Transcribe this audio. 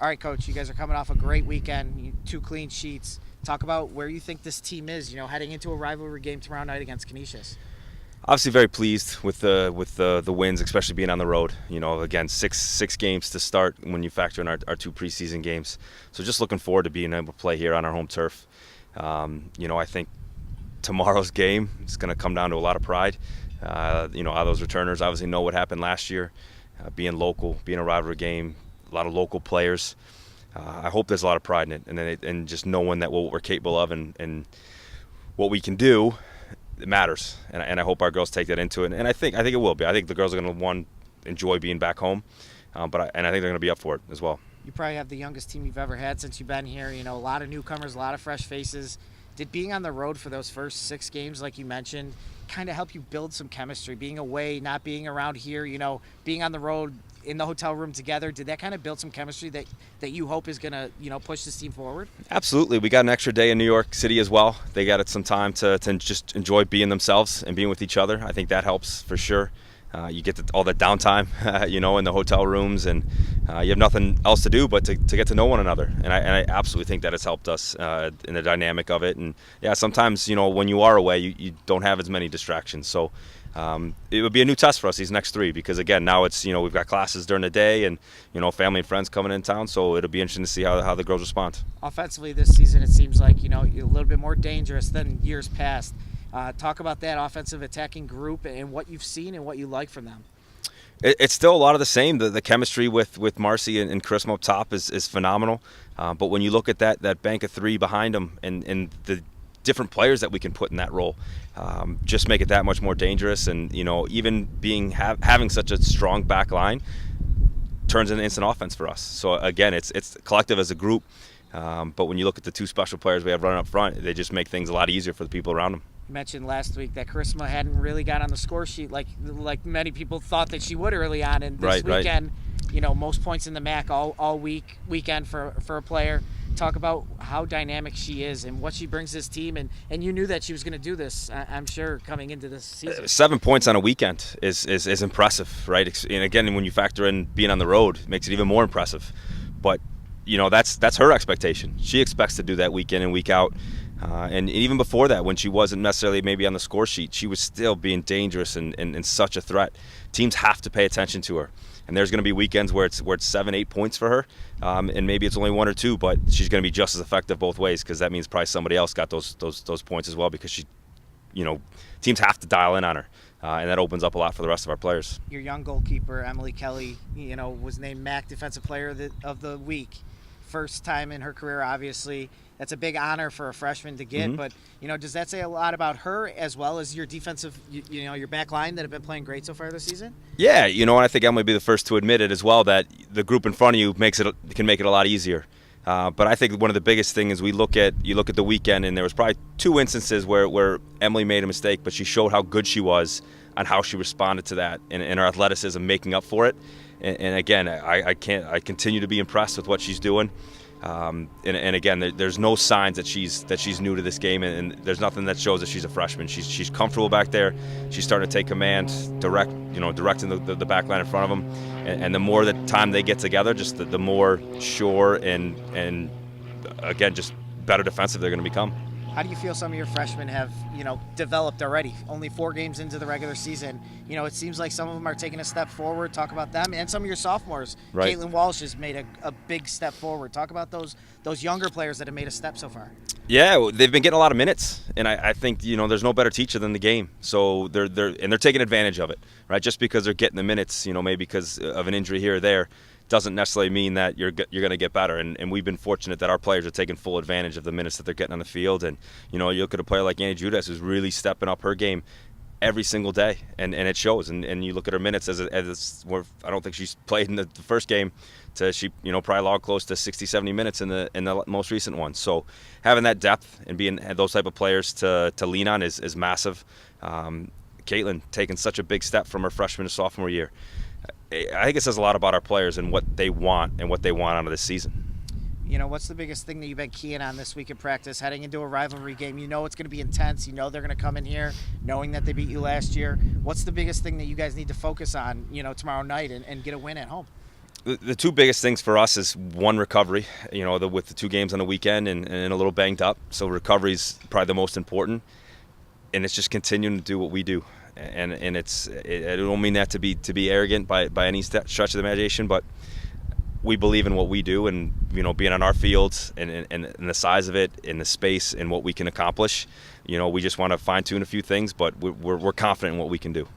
All right, Coach, you guys are coming off a great weekend, 2 clean sheets. Talk about where you think this team is, heading into a rivalry game tomorrow night against Canisius. Obviously, very pleased with the wins, especially being on the road. Again, six games to start when you factor in our 2 preseason games. So just looking forward to being able to play here on our home turf. I think tomorrow's game is going to come down to a lot of pride. All those returners obviously know what happened last year. Being local, being a rivalry game, a lot of local players. I hope there's a lot of pride in it, and just knowing that what we're capable of and what we can do, it matters. And I hope our girls take that into it. And I think it will be. I think the girls are going to enjoy being back home, but I think they're going to be up for it as well. You probably have the youngest team you've ever had since you've been here. A lot of newcomers, a lot of fresh faces. Did being on the road for those first 6 games, like you mentioned, kind of help you build some chemistry? Being away, not being around here, being on the road in the hotel room together, did that kind of build some chemistry that you hope is going to, push this team forward? Absolutely. We got an extra day in New York City as well. They got some time to just enjoy being themselves and being with each other. I think that helps for sure. You get all that downtime, in the hotel rooms, and you have nothing else to do but to get to know one another. And I absolutely think that has helped us in the dynamic of it. And yeah, sometimes when you are away, you don't have as many distractions. So it would be a new test for us these next 3, because again, now it's we've got classes during the day, and family and friends coming in town. So it'll be interesting to see how the girls respond. Offensively this season, it seems like you're a little bit more dangerous than years past. Talk about that offensive attacking group and what you've seen and what you like from them. It's still a lot of the same. The chemistry with Marcy and Charisma up top is phenomenal. But when you look at that bank of 3 behind them and the different players that we can put in that role, just make it that much more dangerous. And even having such a strong back line turns into instant offense for us. So again, it's collective as a group. But when you look at the 2 special players we have running up front, they just make things a lot easier for the people around them. You mentioned last week that Charisma hadn't really got on the score sheet like many people thought that she would early on, and this weekend, most points in the MAC all weekend for a player. Talk about how dynamic she is and what she brings this team, and you knew that she was going to do this, I'm sure, coming into this season. 7 points on a weekend is impressive, right? And again, when you factor in being on the road, it makes it even more impressive. But that's her expectation. She expects to do that week in and week out. And even before that, when she wasn't necessarily maybe on the score sheet, she was still being dangerous and such a threat. Teams have to pay attention to her. And there's going to be weekends where it's 7-8 points for her, and maybe it's only 1 or 2, but she's going to be just as effective both ways, because that means probably somebody else got those points as well, because teams have to dial in on her. And that opens up a lot for the rest of our players. Your young goalkeeper, Emily Kelly, was named MAC Defensive Player of the Week. First time in her career, obviously. That's a big honor for a freshman to get. Mm-hmm. But, does that say a lot about her as well as your defensive, your back line that have been playing great so far this season? Yeah, and I think Emily will be the first to admit it as well, that the group in front of you can make it a lot easier. But I think one of the biggest things is you look at the weekend, and there was probably 2 instances where Emily made a mistake, but she showed how good she was and how she responded to that, and her athleticism making up for it. And again, I continue to be impressed with what she's doing. And again, there's no signs that she's new to this game, and there's nothing that shows that she's a freshman. She's comfortable back there. She's starting to take command, directing the back line in front of them. And the more the time they get together, just the more sure and again, just better defensive they're going to become. How do you feel some of your freshmen have, developed already? Only 4 games into the regular season. It seems like some of them are taking a step forward. Talk about them. And some of your sophomores. Right. Caitlin Walsh has made a big step forward. Talk about those younger players that have made a step so far. Yeah, they've been getting a lot of minutes. And I think, there's no better teacher than the game. So they're taking advantage of it, right? Just because they're getting the minutes, maybe because of an injury here or there, doesn't necessarily mean that you're going to get better. And we've been fortunate that our players are taking full advantage of the minutes that they're getting on the field. And, you look at a player like Annie Judas, who's really stepping up her game every single day, and it shows. And you look at her minutes as I don't think she's played in the first game to she probably logged close to 60-70 minutes in the most recent one. So having that depth and being those type of players to lean on is massive. Caitlin taking such a big step from her freshman to sophomore year. I think it says a lot about our players and what they want out of this season. What's the biggest thing that you've been keying on this week in practice, heading into a rivalry game? It's going to be intense. They're going to come in here knowing that they beat you last year. What's the biggest thing that you guys need to focus on, tomorrow night and get a win at home? The two biggest things for us is one, recovery. With the 2 games on the weekend and a little banged up, so recovery is probably the most important. And it's just continuing to do what we do. And I don't mean that to be arrogant by any stretch of the imagination, but we believe in what we do, and being on our fields and the size of it, and the space, and what we can accomplish. We just want to fine tune a few things, but we're confident in what we can do.